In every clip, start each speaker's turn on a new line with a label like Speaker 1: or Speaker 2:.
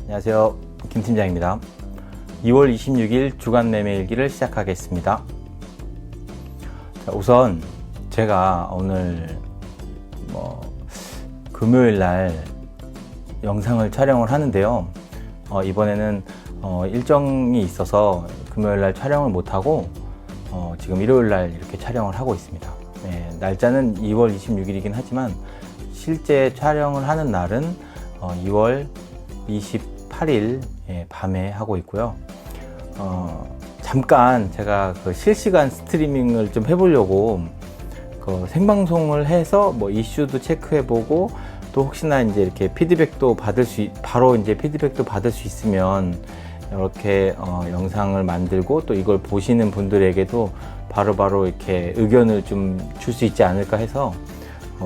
Speaker 1: 안녕하세요, 김 팀장입니다. 2월 26일 주간 매매일기를 시작하겠습니다. 자, 우선 제가 오늘 금요일 날 영상을 촬영을 하는데요. 이번에는 일정이 있어서 금요일 날 촬영을 못하고 지금 일요일 날 이렇게 촬영을 하고 있습니다. 네, 날짜는 2월 26일이긴 하지만 실제 촬영을 하는 날은 2월 28일 밤에 하고 있고요. 잠깐 제가 그 실시간 스트리밍을 좀 해보려고 그 생방송을 해서 이슈도 체크해보고 또 혹시나 이제 이렇게 피드백도 바로 이제 피드백도 받을 수 있으면 이렇게 영상을 만들고 또 이걸 보시는 분들에게도 바로바로 이렇게 의견을 좀 줄 수 있지 않을까 해서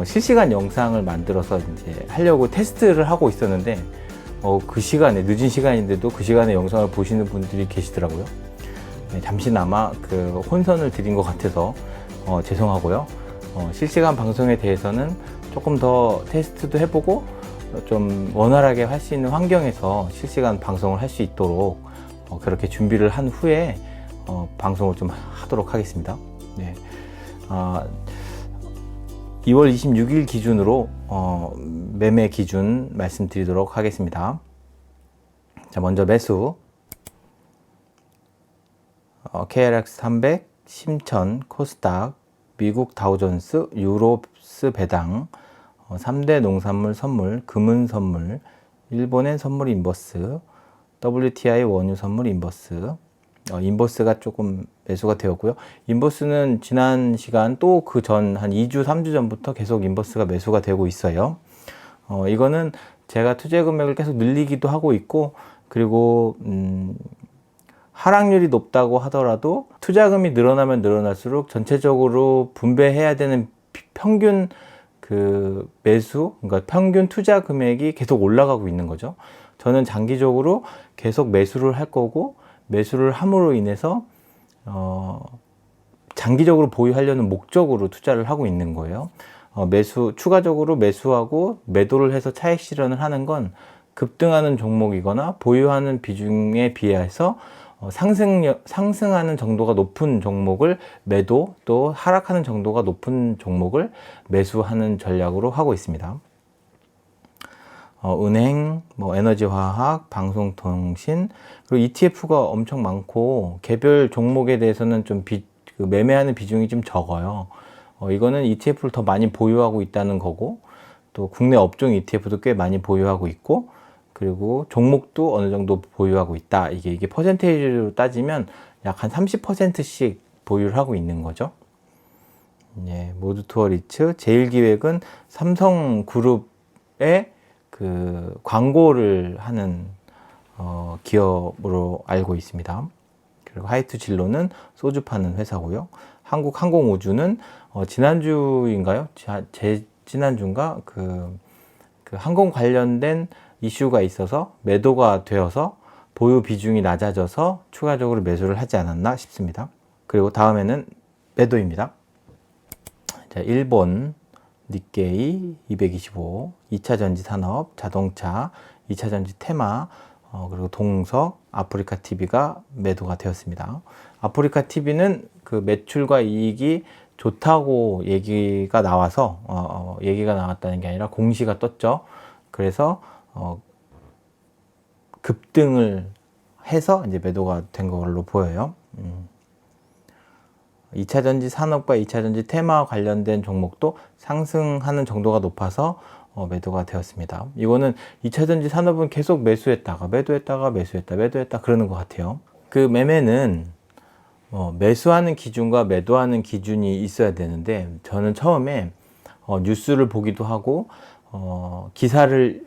Speaker 1: 실시간 영상을 만들어서 이제 하려고 테스트를 하고 있었는데 그 시간에 늦은 시간인데도 그 시간에 영상을 보시는 분들이 계시더라고요. 네, 잠시나마 그 혼선을 드린 것 같아서 죄송하고요. 실시간 방송에 대해서는 조금 더 테스트도 해보고 좀 원활하게 할 수 있는 환경에서 실시간 방송을 할 수 있도록 그렇게 준비를 한 후에 방송을 좀 하도록 하겠습니다. 네. 2월 26일 기준으로 매매 기준 말씀드리도록 하겠습니다. 자, 먼저 매수 KRX 300, 심천, 코스닥, 미국 다우존스, 유로스 배당, 3대 농산물 선물, 금은 선물, 일본엔 선물 인버스, WTI 원유 선물 인버스, 인버스가 조금 매수가 되었고요. 인버스는 지난 시간 또 그 전 한 2주, 3주 전부터 계속 인버스가 매수가 되고 있어요. 이거는 제가 투자 금액을 계속 늘리기도 하고 있고, 그리고 하락률이 높다고 하더라도 투자금이 늘어나면 늘어날수록 전체적으로 분배해야 되는 평균 그 매수, 그러니까 평균 투자 금액이 계속 올라가고 있는 거죠. 저는 장기적으로 계속 매수를 할 거고, 매수를 함으로 인해서 장기적으로 보유하려는 목적으로 투자를 하고 있는 거예요. 추가적으로 매수하고 매도를 해서 차익 실현을 하는 건 급등하는 종목이거나 보유하는 비중에 비해서 상승하는 정도가 높은 종목을 매도, 또 하락하는 정도가 높은 종목을 매수하는 전략으로 하고 있습니다. 은행, 에너지화학, 방송통신, 그리고 ETF가 엄청 많고 개별 종목에 대해서는 좀 매매하는 비중이 좀 적어요. 이거는 ETF를 더 많이 보유하고 있다는 거고, 또 국내 업종 ETF도 꽤 많이 보유하고 있고, 그리고 종목도 어느 정도 보유하고 있다. 이게 퍼센테이지로 따지면 약 한 30%씩 보유를 하고 있는 거죠. 예, 모두 투어 리츠, 제일기획은 삼성그룹의 그 광고를 하는 기업으로 알고 있습니다. 그리고 하이투 진로는 소주 파는 회사고요. 한국항공우주는 지난주인가요? 지난주인가 그 항공 관련된 이슈가 있어서 매도가 되어서 보유 비중이 낮아져서 추가적으로 매수를 하지 않았나 싶습니다. 그리고 다음에는 매도입니다. 자, 일본 니케이 225, 2차전지 산업, 자동차, 2차전지 테마, 그리고 동석, 아프리카 TV가 매도가 되었습니다. 아프리카 TV는 그 매출과 이익이 좋다고 얘기가 나와서 얘기가 나왔다는 게 아니라 공시가 떴죠. 그래서 급등을 해서 이제 매도가 된 걸로 보여요. 2차전지 산업과 2차전지 테마 관련된 종목도 상승하는 정도가 높아서 매도가 되었습니다. 이거는 2차전지 산업은 계속 매수했다가 매도했다 그러는 것 같아요. 그 매매는 매수하는 기준과 매도하는 기준이 있어야 되는데, 저는 처음에 뉴스를 보기도 하고 기사를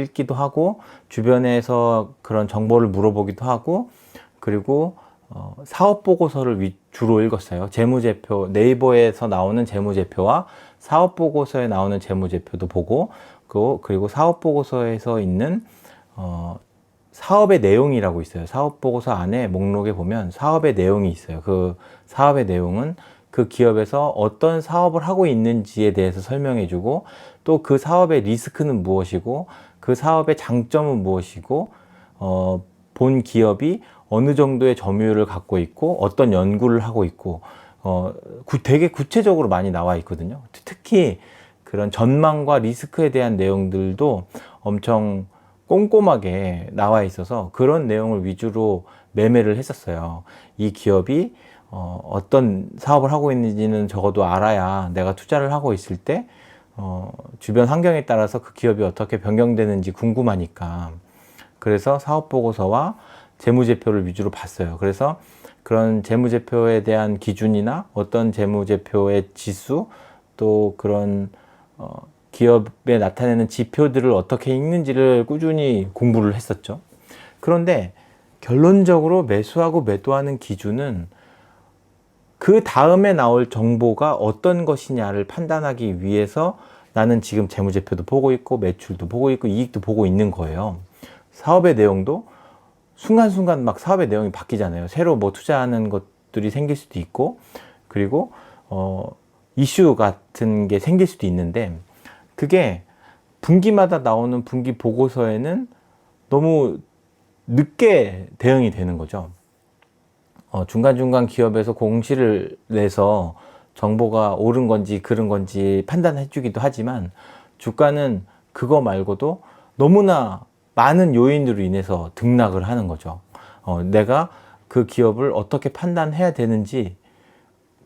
Speaker 1: 읽기도 하고 주변에서 그런 정보를 물어보기도 하고, 그리고 사업 보고서를 주로 읽었어요. 재무제표, 네이버에서 나오는 재무제표와 사업 보고서에 나오는 재무제표도 보고, 그리고 사업 보고서에서 있는 사업의 내용이라고 있어요. 사업 보고서 안에 목록에 보면 사업의 내용이 있어요. 그 사업의 내용은 그 기업에서 어떤 사업을 하고 있는지에 대해서 설명해 주고, 또 그 사업의 리스크는 무엇이고
Speaker 2: 그 사업의 장점은 무엇이고 본 기업이 어느 정도의 점유율을 갖고 있고 어떤 연구를 하고 있고 되게 구체적으로 많이 나와 있거든요. 특히 그런 전망과 리스크에 대한 내용들도 엄청 꼼꼼하게 나와 있어서 그런 내용을 위주로 매매를 했었어요. 이 기업이 어떤 사업을 하고 있는지는 적어도 알아야 내가 투자를 하고 있을 때 주변 환경에 따라서 그 기업이 어떻게 변경되는지 궁금하니까. 그래서 사업 보고서와 재무제표를 위주로 봤어요. 그래서 그런 재무제표에 대한 기준이나 어떤 재무제표의 지수, 또 그런 기업에 나타내는 지표들을 어떻게 읽는지를 꾸준히 공부를 했었죠. 그런데 결론적으로 매수하고 매도하는 기준은 그 다음에 나올 정보가 어떤 것이냐를 판단하기 위해서 나는 지금 재무제표도 보고 있고 매출도 보고 있고 이익도 보고 있는 거예요. 사업의 내용도 순간순간 막 사업의 내용이 바뀌잖아요. 새로 뭐 투자하는 것들이 생길 수도 있고, 그리고 이슈 같은 게 생길 수도 있는데, 그게 분기마다 나오는 분기 보고서에는 너무 늦게 대응이 되는 거죠. 중간중간 기업에서 공시를 내서 정보가 옳은 건지 그른 건지 판단해 주기도 하지만, 주가는 그거 말고도 너무나 많은 요인으로 인해서 등락을 하는 거죠. 내가 그 기업을 어떻게 판단해야 되는지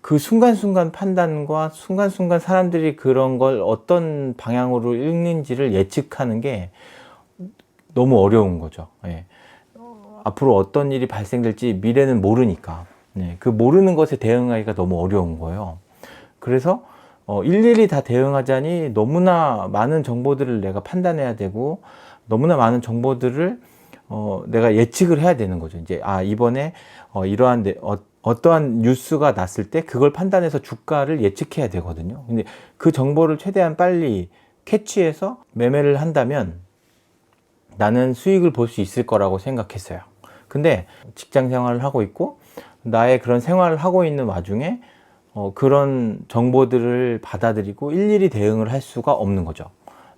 Speaker 2: 그 순간순간 판단과 순간순간 사람들이 그런 걸 어떤 방향으로 읽는지를 예측하는 게 너무 어려운 거죠. 예. 앞으로 어떤 일이 발생될지 미래는 모르니까. 네. 그 모르는 것에 대응하기가 너무 어려운 거예요. 그래서 일일이 다 대응하자니 너무나 많은 정보들을 내가 판단해야 되고, 너무나 많은 정보들을 내가 예측을 해야 되는 거죠. 이제 이번에 이러한 어떠한 뉴스가 났을 때 그걸 판단해서 주가를 예측해야 되거든요. 근데 그 정보를 최대한 빨리 캐치해서 매매를 한다면 나는 수익을 볼 수 있을 거라고 생각했어요. 근데 직장 생활을 하고 있고 나의 그런 생활을 하고 있는 와중에 그런 정보들을 받아들이고 일일이 대응을 할 수가 없는 거죠.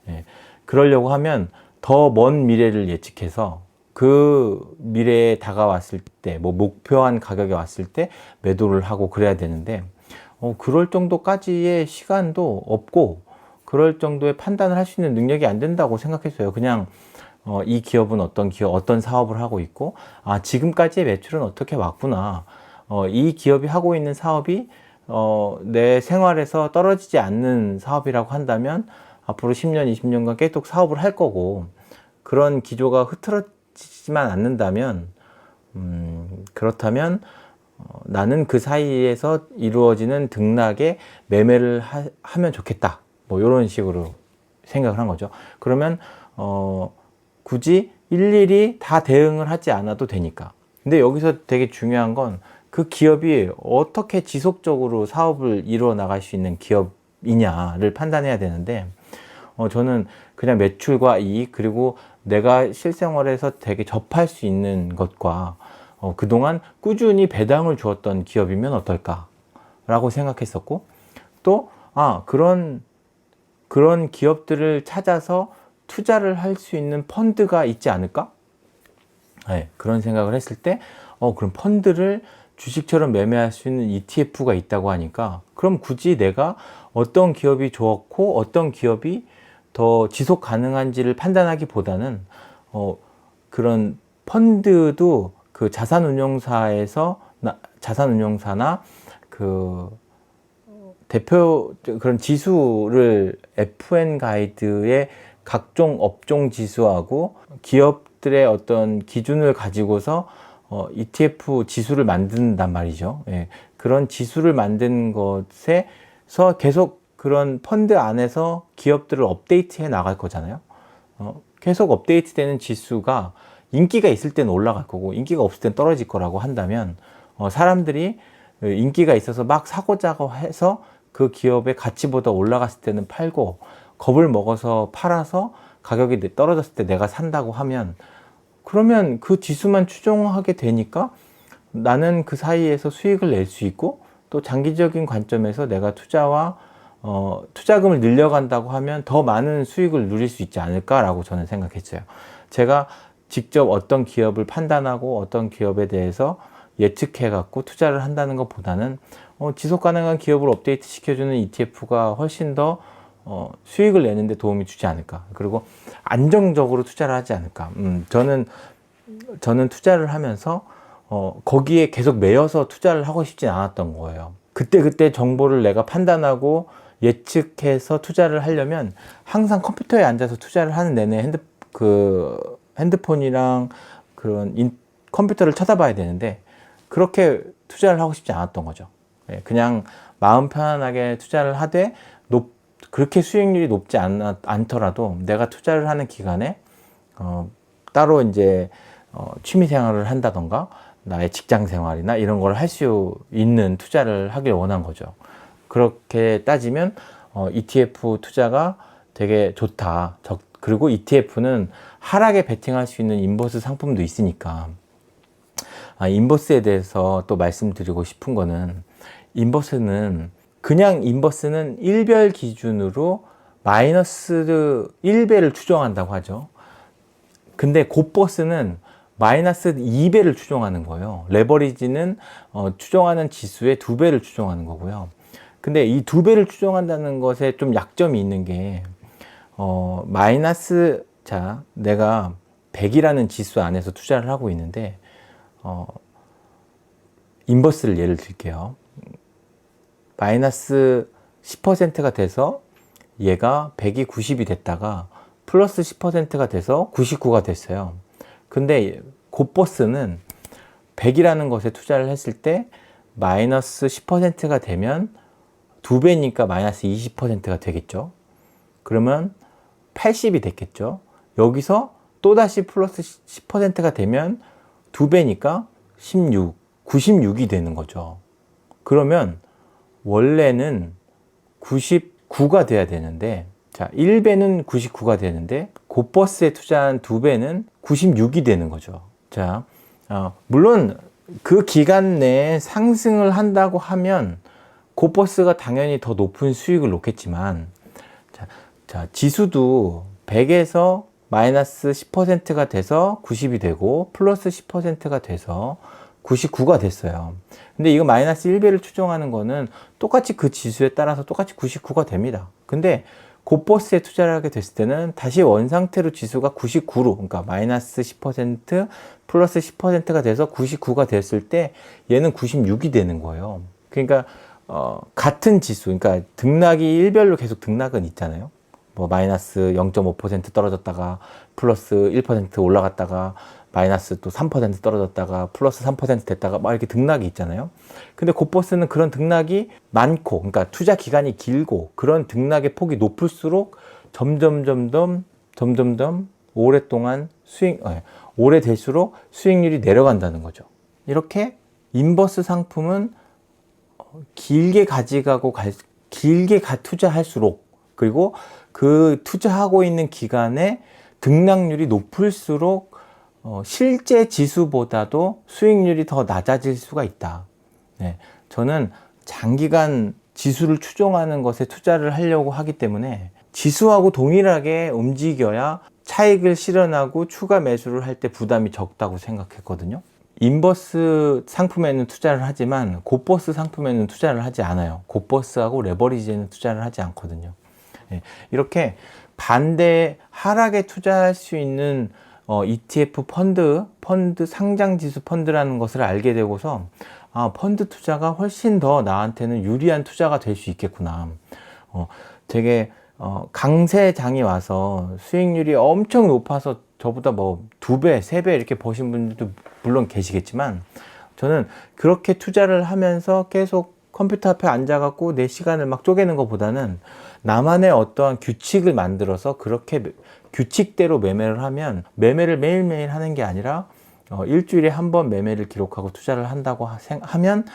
Speaker 2: 예. 그러려고 하면 더 먼 미래를 예측해서 그 미래에 다가왔을 때, 뭐 목표한 가격에 왔을 때 매도를 하고 그래야 되는데, 그럴 정도까지의 시간도 없고, 그럴 정도의 판단을 할 수 있는 능력이 안 된다고 생각했어요. 그냥, 이 기업은 어떤 기업, 어떤 사업을 하고 있고, 지금까지의 매출은 어떻게 왔구나. 이 기업이 하고 있는 사업이, 내 생활에서 떨어지지 않는 사업이라고 한다면, 앞으로 10년, 20년간 계속 사업을 할 거고, 그런 기조가 흐트러지지만 않는다면, 그렇다면 나는 그 사이에서 이루어지는 등락에 매매를 하면 좋겠다. 뭐 이런 식으로 생각을 한 거죠. 그러면 굳이 일일이 다 대응을 하지 않아도 되니까. 근데 여기서 되게 중요한 건 그 기업이 어떻게 지속적으로 사업을 이루어 나갈 수 있는 기업이냐를 판단해야 되는데, 저는 그냥 매출과 이익, 그리고 내가 실생활에서 되게 접할 수 있는 것과 그동안 꾸준히 배당을 주었던 기업이면 어떨까라고 생각했었고, 또 그런 기업들을 찾아서 투자를 할 수 있는 펀드가 있지 않을까? 네, 그런 생각을 했을 때 그럼 펀드를 주식처럼 매매할 수 있는 ETF가 있다고 하니까, 그럼 굳이 내가 어떤 기업이 좋았고 어떤 기업이 더 지속 가능한지를 판단하기보다는 그런 펀드도 그 자산운용사나 그 대표 그런 지수를 FN 가이드의 각종 업종 지수하고 기업들의 어떤 기준을 가지고서 ETF 지수를 만든단 말이죠. 예, 그런 지수를 만든 것에서 계속 그런 펀드 안에서 기업들을 업데이트해 나갈 거잖아요. 계속 업데이트되는 지수가 인기가 있을 때는 올라갈 거고 인기가 없을 때는 떨어질 거라고 한다면, 사람들이 인기가 있어서 막 사고자고 해서 그 기업의 가치보다 올라갔을 때는 팔고, 겁을 먹어서 팔아서 가격이 떨어졌을 때 내가 산다고 하면, 그러면 그 지수만 추종하게 되니까 나는 그 사이에서 수익을 낼 수 있고, 또 장기적인 관점에서 내가 투자와 투자금을 늘려간다고 하면 더 많은 수익을 누릴 수 있지 않을까라고 저는 생각했어요. 제가 직접 어떤 기업을 판단하고 어떤 기업에 대해서 예측해 갖고 투자를 한다는 것보다는 지속 가능한 기업을 업데이트 시켜주는 ETF가 훨씬 더 수익을 내는데 도움이 주지 않을까. 그리고 안정적으로 투자를 하지 않을까. 저는 투자를 하면서 거기에 계속 매여서 투자를 하고 싶진 않았던 거예요. 그때 정보를 내가 판단하고 예측해서 투자를 하려면 항상 컴퓨터에 앉아서 투자를 하는 내내 핸드폰이랑 컴퓨터를 쳐다봐야 되는데 그렇게 투자를 하고 싶지 않았던 거죠. 그냥 마음 편안하게 투자를 하되 그렇게 수익률이 높지 않더라도 내가 투자를 하는 기간에 따로 이제 취미 생활을 한다던가 나의 직장 생활이나 이런 걸 할 수 있는 투자를 하길 원한 거죠. 그렇게 따지면 ETF 투자가 되게 좋다. 그리고 ETF는 하락에 베팅할 수 있는 인버스 상품도 있으니까. 인버스에 대해서 또 말씀드리고 싶은 거는 그냥 인버스는 일별 기준으로 마이너스 1배를 추정한다고 하죠. 근데 곧버스는 마이너스 2배를 추정하는 거예요. 레버리지는 추정하는 지수의 2배를 추정하는 거고요. 근데 이 2배를 추정한다는 것에 좀 약점이 있는 게 내가 100이라는 지수 안에서 투자를 하고 있는데 인버스를 예를 들게요. 마이너스 10%가 돼서 얘가 100이 90이 됐다가 플러스 10%가 돼서 99가 됐어요. 근데 곧버스는 100이라는 것에 투자를 했을 때 마이너스 10%가 되면 2배니까 마이너스 20%가 되겠죠. 그러면 80이 됐겠죠. 여기서 또다시 플러스 10%가 되면 2배니까 96이 되는 거죠. 그러면 원래는 99가 돼야 되는데, 1배는 99가 되는데, 곧버스에 투자한 2배는 96이 되는 거죠. 물론 그 기간 내에 상승을 한다고 하면, 곧버스가 당연히 더 높은 수익을 놓겠지만, 지수도 100에서 마이너스 10%가 돼서 90이 되고, 플러스 10%가 돼서 99가 됐어요. 근데 이거 마이너스 1배를 추정하는 거는 똑같이 그 지수에 따라서 똑같이 99가 됩니다. 근데 곧버스에 투자를 하게 됐을 때는 다시 원상태로 지수가 99로, 그러니까 마이너스 10% 플러스 10%가 돼서 99가 됐을 때 얘는 96이 되는 거예요. 그러니까 같은 지수, 그러니까 등락이 일별로 계속 등락은 있잖아요. 뭐 마이너스 0.5% 떨어졌다가 플러스 1% 올라갔다가 마이너스 또 3% 떨어졌다가 플러스 3% 됐다가 막 이렇게 등락이 있잖아요. 근데 곧버스는 그런 등락이 많고, 그러니까 투자 기간이 길고 그런 등락의 폭이 높을수록 점점 오래될수록 수익률이 내려간다는 거죠. 이렇게 인버스 상품은 길게 투자할수록, 그리고 그 투자하고 있는 기간에 등락률이 높을수록 실제 지수보다도 수익률이 더 낮아질 수가 있다. 저는 장기간 지수를 추종하는 것에 투자를 하려고 하기 때문에 지수하고 동일하게 움직여야 차익을 실현하고 추가 매수를 할 때 부담이 적다고 생각했거든요. 인버스 상품에는 투자를 하지만 곧버스 상품에는 투자를 하지 않아요. 곧버스하고 레버리지에는 투자를 하지 않거든요. 이렇게 반대 하락에 투자할 수 있는 ETF 펀드 상장지수 펀드라는 것을 알게 되고서 펀드 투자가 훨씬 더 나한테는 유리한 투자가 될 수 있겠구나. 되게 강세장이 와서 수익률이 엄청 높아서 저보다 뭐 2배, 3배 이렇게 버신 분들도 물론 계시겠지만, 저는 그렇게 투자를 하면서 계속 컴퓨터 앞에 앉아갖고 내 시간을 막 쪼개는 것보다는 나만의 어떠한 규칙을 만들어서 그렇게 규칙대로 매매를 하면, 매매를 매일매일 하는 게 아니라 일주일에 한 번 매매를 기록하고 투자를 한다고 하면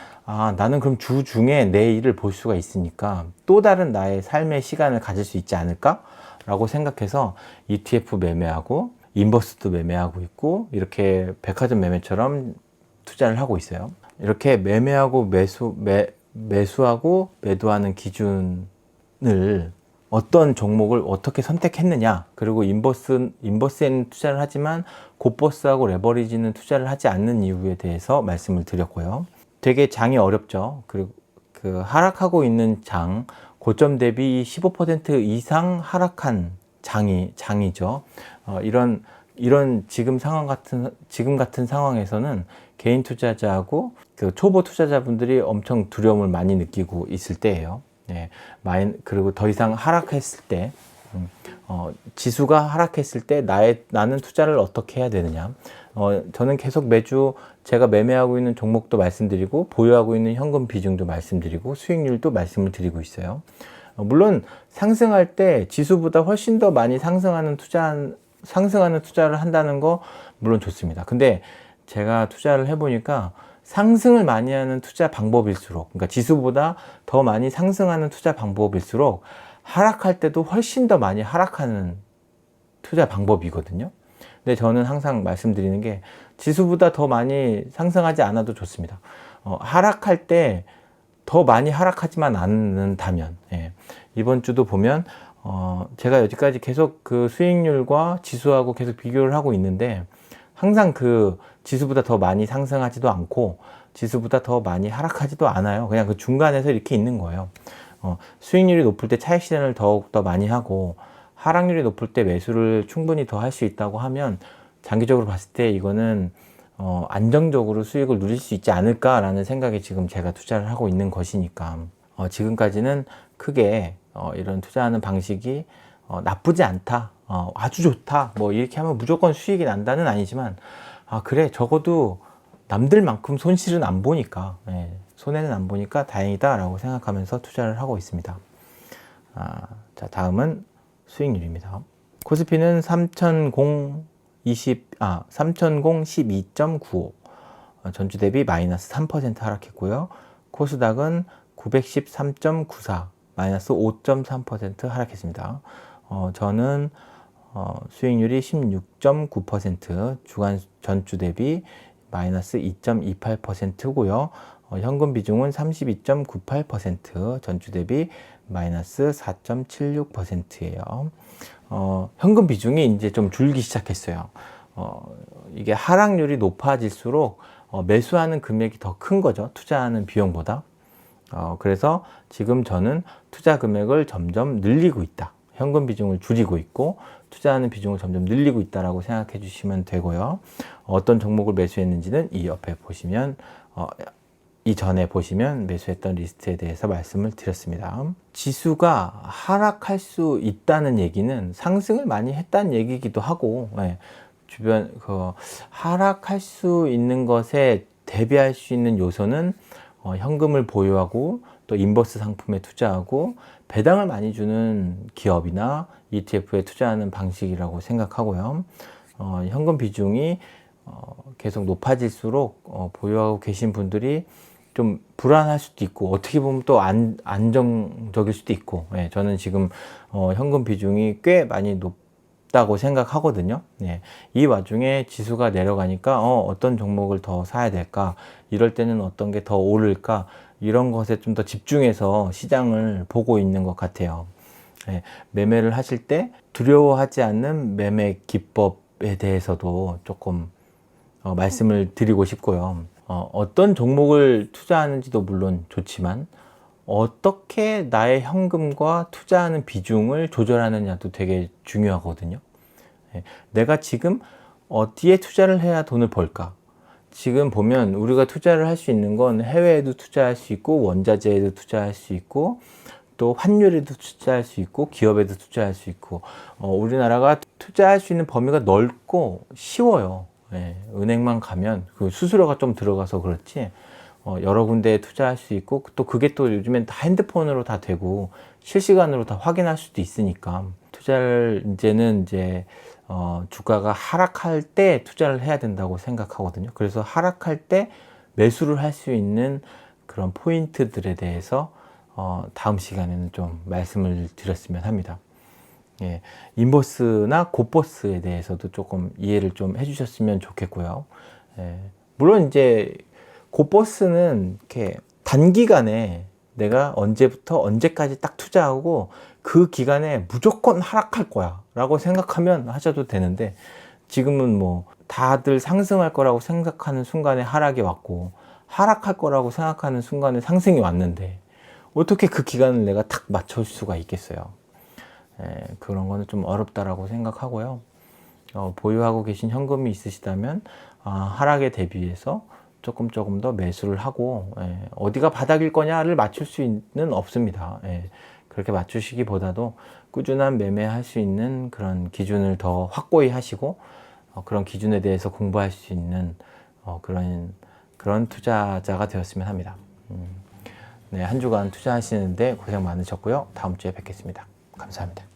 Speaker 2: 나는 그럼 주 중에 내 일을 볼 수가 있으니까 또 다른 나의 삶의 시간을 가질 수 있지 않을까? 라고 생각해서 ETF 매매하고 인버스도 매매하고 있고, 이렇게 백화점 매매처럼 투자를 하고 있어요. 이렇게 매매하고 매수하고 매도하는 기준을 어떤 종목을 어떻게 선택했느냐, 그리고 인버스에는 투자를 하지만 곧버스하고 레버리지는 투자를 하지 않는 이유에 대해서 말씀을 드렸고요. 되게 장이 어렵죠. 그리고 그 하락하고 있는 장, 고점 대비 15% 이상 하락한 장이죠. 이런 지금 같은 상황에서는 개인 투자자하고 그 초보 투자자분들이 엄청 두려움을 많이 느끼고 있을 때예요. 네, 그리고 더 이상 하락했을 때, 지수가 하락했을 때 나는 투자를 어떻게 해야 되느냐. 저는 계속 매주 제가 매매하고 있는 종목도 말씀드리고, 보유하고 있는 현금 비중도 말씀드리고, 수익률도 말씀을 드리고 있어요. 물론 상승할 때 지수보다 훨씬 더 많이 상승하는 투자를 한다는 거 물론 좋습니다. 근데 제가 투자를 해보니까 상승을 많이 하는 투자 방법일수록, 그러니까 지수보다 더 많이 상승하는 투자 방법일수록 하락할 때도 훨씬 더 많이 하락하는 투자 방법이거든요. 근데 저는 항상 말씀드리는 게 지수보다 더 많이 상승하지 않아도 좋습니다. 하락할 때 더 많이 하락하지만 않는다면, 이번 주도 보면 제가 여기까지 계속 그 수익률과 지수하고 계속 비교를 하고 있는데 항상 그 지수보다 더 많이 상승하지도 않고 지수보다 더 많이 하락하지도 않아요. 그냥 그 중간에서 이렇게 있는 거예요. 수익률이 높을 때 차익 실현을 더욱 더 많이 하고 하락률이 높을 때 매수를 충분히 더 할 수 있다고 하면 장기적으로 봤을 때 이거는 안정적으로 수익을 누릴 수 있지 않을까라는 생각에 지금 제가 투자를 하고 있는 것이니까 지금까지는 크게 이런 투자하는 방식이 나쁘지 않다, 아주 좋다, 뭐 이렇게 하면 무조건 수익이 난다는 아니지만 그래 적어도 남들만큼 손실은 안 보니까, 손해는 안 보니까 다행이다 라고 생각하면서 투자를 하고 있습니다. 자, 다음은 수익률입니다. 코스피는 3012.95, 전주 대비 마이너스 3% 하락했고요. 코스닥은 913.94, 마이너스 5.3% 하락했습니다. 저는 수익률이 16.9%, 주간 전주 대비 마이너스 2.28%고요. 현금 비중은 32.98%, 전주 대비 마이너스 4.76%예요. 현금 비중이 이제 좀 줄기 시작했어요. 이게 하락률이 높아질수록 매수하는 금액이 더 큰 거죠. 투자하는 비용보다. 그래서 지금 저는 투자 금액을 점점 늘리고 있다. 현금 비중을 줄이고 있고 투자하는 비중을 점점 늘리고 있다라고 생각해 주시면 되고요. 어떤 종목을 매수했는지는 이 옆에 보시면 이전에 보시면 매수했던 리스트에 대해서 말씀을 드렸습니다. 지수가 하락할 수 있다는 얘기는 상승을 많이 했다는 얘기이기도 하고, 주변 하락할 수 있는 것에 대비할 수 있는 요소는 현금을 보유하고 또 인버스 상품에 투자하고 배당을 많이 주는 기업이나 ETF에 투자하는 방식이라고 생각하고요. 현금 비중이 계속 높아질수록 보유하고 계신 분들이 좀 불안할 수도 있고 어떻게 보면 또 안정적일 수도 있고, 저는 지금 현금 비중이 꽤 많이 높다고 생각하거든요. 이 와중에 지수가 내려가니까 어떤 종목을 더 사야 될까, 이럴 때는 어떤 게 더 오를까, 이런 것에 좀 더 집중해서 시장을 보고 있는 것 같아요. 매매를 하실 때 두려워하지 않는 매매 기법에 대해서도 조금 말씀을 드리고 싶고요. 어떤 종목을 투자하는지도 물론 좋지만 어떻게 나의 현금과 투자하는 비중을 조절하느냐도 되게 중요하거든요. 내가 지금 어디에 투자를 해야 돈을 벌까? 지금 보면 우리가 투자를 할 수 있는 건 해외에도 투자할 수 있고 원자재에도 투자할 수 있고 또 환율에도 투자할 수 있고 기업에도 투자할 수 있고 우리나라가 투자할 수 있는 범위가 넓고 쉬워요. 은행만 가면 그 수수료가 좀 들어가서 그렇지 여러 군데에 투자할 수 있고 또 그게 또 요즘엔 다 핸드폰으로 다 되고 실시간으로 다 확인할 수도 있으니까 투자를 이제는 주가가 하락할 때 투자를 해야 된다고 생각하거든요. 그래서 하락할 때 매수를 할 수 있는 그런 포인트들에 대해서 다음 시간에는 좀 말씀을 드렸으면 합니다. 인버스나 곧버스에 대해서도 조금 이해를 좀 해주셨으면 좋겠고요. 물론 이제 곧버스는 이렇게 단기간에
Speaker 1: 내가 언제부터 언제까지 딱 투자하고 그 기간에 무조건 하락할 거야 라고 생각하면 하셔도 되는데, 지금은 뭐 다들 상승할 거라고 생각하는 순간에 하락이 왔고 하락할 거라고 생각하는 순간에 상승이 왔는데 어떻게 그 기간을 내가 탁 맞출 수가 있겠어요. 그런 거는 좀 어렵다라고 생각하고요. 보유하고 계신 현금이 있으시다면 하락에 대비해서 조금 더 매수를 하고, 어디가 바닥일 거냐를 맞출 수는 없습니다. 그렇게 맞추시기보다도 꾸준한 매매할 수 있는 그런 기준을 더 확고히 하시고, 그런 기준에 대해서 공부할 수 있는 그런 투자자가 되었으면 합니다. 네, 한 주간 투자하시는데 고생 많으셨고요. 다음 주에 뵙겠습니다. 감사합니다.